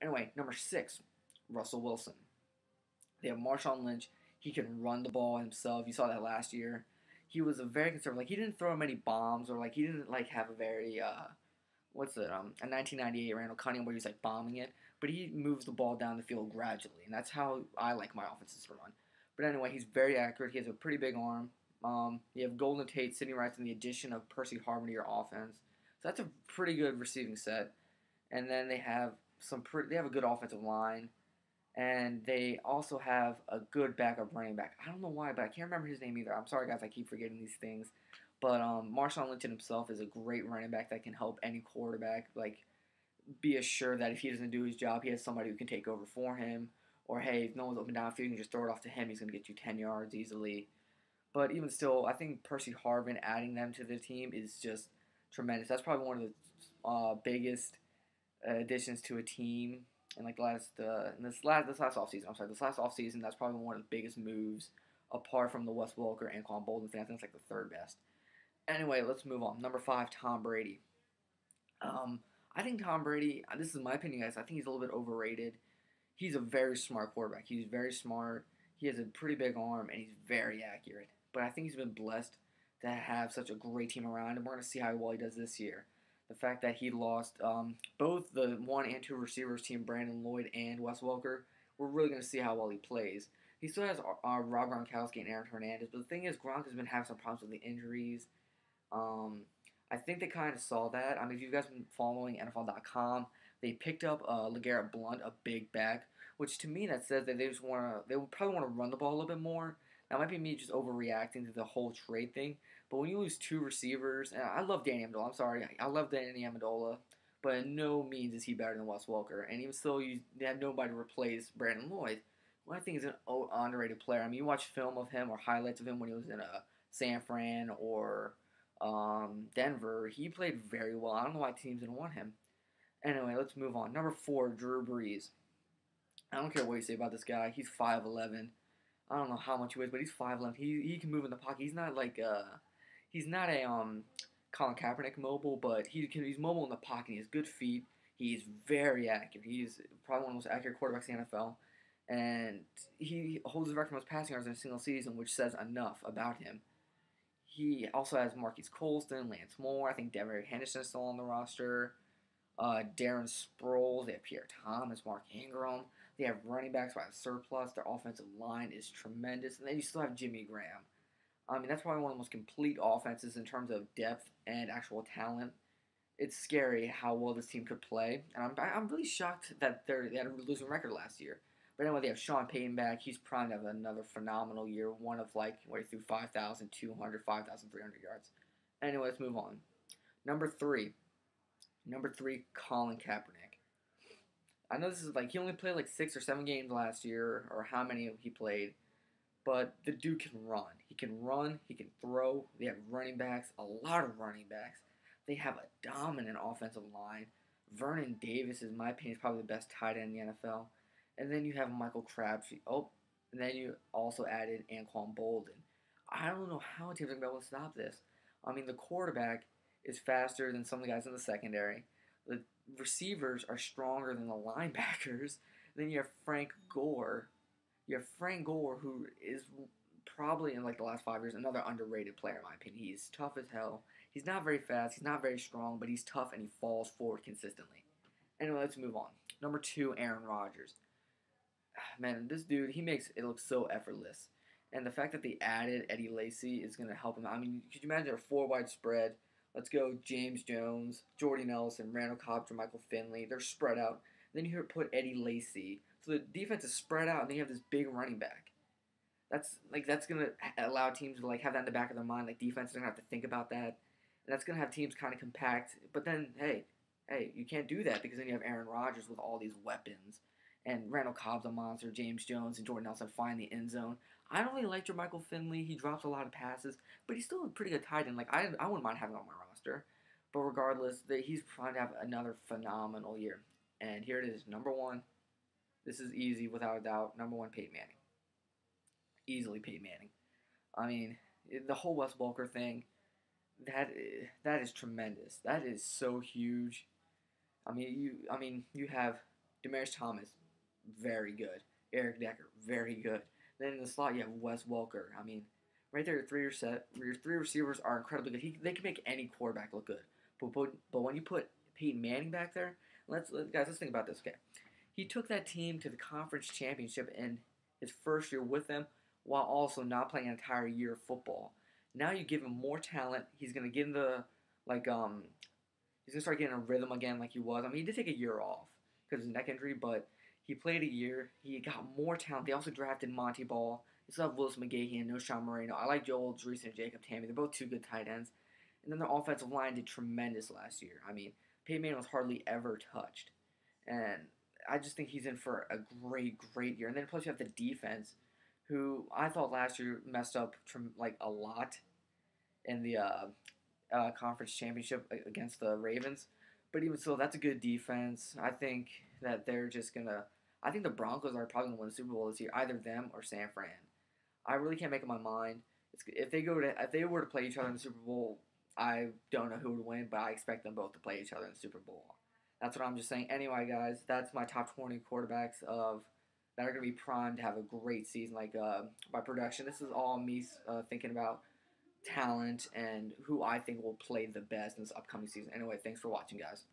Anyway, number 6, Russell Wilson. They have Marshawn Lynch. He can run the ball himself. You saw that last year. He was a very conservative. Like he didn't throw many bombs or like he didn't like have a very what's it a 1998 Randall Cunningham where he was like bombing it. But he moves the ball down the field gradually, and that's how I like my offenses to run. But anyway, he's very accurate. He has a pretty big arm. You have Golden Tate, Sidney Rice, and the addition of Percy Harvin to your offense. So that's a pretty good receiving set. And then they have a good offensive line, and they also have a good backup running back. I don't know why, but I can't remember his name either. I'm sorry, guys, I keep forgetting these things. But Marshawn Lynch himself is a great running back that can help any quarterback like be assured that if he doesn't do his job, he has somebody who can take over for him. Or hey, if no one's open downfield, you can just throw it off to him. He's going to get you 10 yards easily. But even still, I think Percy Harvin adding them to the team is just tremendous. That's probably one of the biggest additions to a team in like this last offseason. I'm sorry, this last offseason. That's probably one of the biggest moves apart from the Wes Welker and Colin Bolden thing. I think it's like the third best. Anyway, let's move on. Number 5, Tom Brady. Um, I think Tom Brady. This is my opinion, guys. I think he's a little bit overrated. He's a very smart quarterback. He's very smart. He has a pretty big arm and he's very accurate. But I think he's been blessed to have such a great team around him. We're going to see how well he does this year. The fact that he lost both the 1 and 2 receivers team, Brandon Lloyd and Wes Welker, we're really going to see how well he plays. He still has Rob Gronkowski and Aaron Hernandez, but the thing is, Gronk has been having some problems with the injuries. Um, I think they kind of saw that. I mean, if you guys been following NFL.com, they picked up LeGarrette Blount, a big back, which to me that says that they would probably want to run the ball a little bit more. That might be me just overreacting to the whole trade thing. But when you lose 2 receivers, and I love Danny Amendola. I'm sorry, I love Danny Amendola, but in no means is he better than Wes Welker. And even still, you have nobody to replace Brandon Lloyd, who I think is an underrated player. I mean, you watch film of him or highlights of him when he was in San Fran or Denver. He played very well. I don't know why teams didn't want him. Anyway, let's move on. Number 4, Drew Brees. I don't care what you say about this guy. He's 5'11". I don't know how much he weighs, but he's 5'11". He can move in the pocket. He's not like he's not a Colin Kaepernick mobile, but he's mobile in the pocket. He has good feet. He's very accurate. He's probably one of the most accurate quarterbacks in the NFL, and he holds the record for most passing yards in a single season, which says enough about him. He also has Marquise Colston, Lance Moore. I think Devery Henderson is still on the roster. Darren Sproles. They have Pierre Thomas, Mark Ingram. They have running backs by a surplus. Their offensive line is tremendous. And then you still have Jimmy Graham. I mean, that's probably one of the most complete offenses in terms of depth and actual talent. It's scary how well this team could play. And I'm really shocked that they had a losing record last year. But anyway, they have Sean Payton back. He's primed to have another phenomenal year. One of like, where he threw 5,200, 5,300 yards. Anyway, let's move on. Number 3. Number 3, Colin Kaepernick. I know this is like, he only played like 6 or 7 games last year, or how many he played, but the dude can run. He can run, he can throw. They have running backs, a lot of running backs. They have a dominant offensive line. Vernon Davis, in my opinion, is probably the best tight end in the NFL. And then you have Michael Crabtree. Oh, and then you also added Anquan Bolden. I don't know how teams are going to be able to stop this. I mean, the quarterback is faster than some of the guys in the secondary. The receivers are stronger than the linebackers. Then you have Frank Gore. You have Frank Gore, who is probably in like the last 5 years another underrated player in my opinion. He's tough as hell. He's not very fast. He's not very strong, but he's tough and he falls forward consistently. Anyway, let's move on. Number 2, Aaron Rodgers. Man, this dude, he makes it look so effortless. And the fact that they added Eddie Lacy is going to help him out. I mean, could you imagine a 4-wide spread? Let's go James Jones, Jordy Nelson, Randall Cobb, Michael Finley. They're spread out. Then you put Eddie Lacy. So the defense is spread out, and then you have this big running back. That's gonna allow teams to like have that in the back of their mind. Like defense is gonna have to think about that, and that's gonna have teams kind of compact. But then, hey, you can't do that because then you have Aaron Rodgers with all these weapons, and Randall Cobb's a monster. James Jones and Jordan Nelson find the end zone. I don't really like Jermichael Finley. He drops a lot of passes, but he's still a pretty good tight end. Like I wouldn't mind having him on my roster. But regardless, he's trying to have another phenomenal year. And here it is, number 1. This is easy without a doubt. Number 1, Peyton Manning. Easily Peyton Manning. I mean, the whole Wes Welker thing, that is tremendous. That is so huge. I mean, you have Demaryius Thomas, very good. Eric Decker, very good. Then in the slot you have Wes Welker. I mean, right there, your three receivers are incredibly good. They can make any quarterback look good. But when you put Peyton Manning back there, let's think about this. Okay, he took that team to the conference championship in his first year with them, while also not playing an entire year of football. Now you give him more talent. He's gonna get in the like he's gonna start getting a rhythm again like he was. I mean, he did take a year off because of his neck injury, but he played a year. He got more talent. They also drafted Monty Ball. They still have Willis McGahee and Sean Moreno. I like Joel Dreesen and Jacob Tamme. They're both two good tight ends. And then their offensive line did tremendous last year. I mean, Peyton Manning was hardly ever touched. And I just think he's in for a great year. And then plus you have the defense, who I thought last year messed up like a lot in the conference championship against the Ravens. But even so, that's a good defense. I think that they're just gonna. I think the Broncos are probably gonna win the Super Bowl this year, either them or San Fran. I really can't make up my mind. If they were to play each other in the Super Bowl, I don't know who would win, but I expect them both to play each other in the Super Bowl. That's what I'm just saying. Anyway, guys, that's my top 20 quarterbacks of that are going to be primed to have a great season. Like by production, this is all me thinking about talent and who I think will play the best in this upcoming season. Anyway, thanks for watching, guys.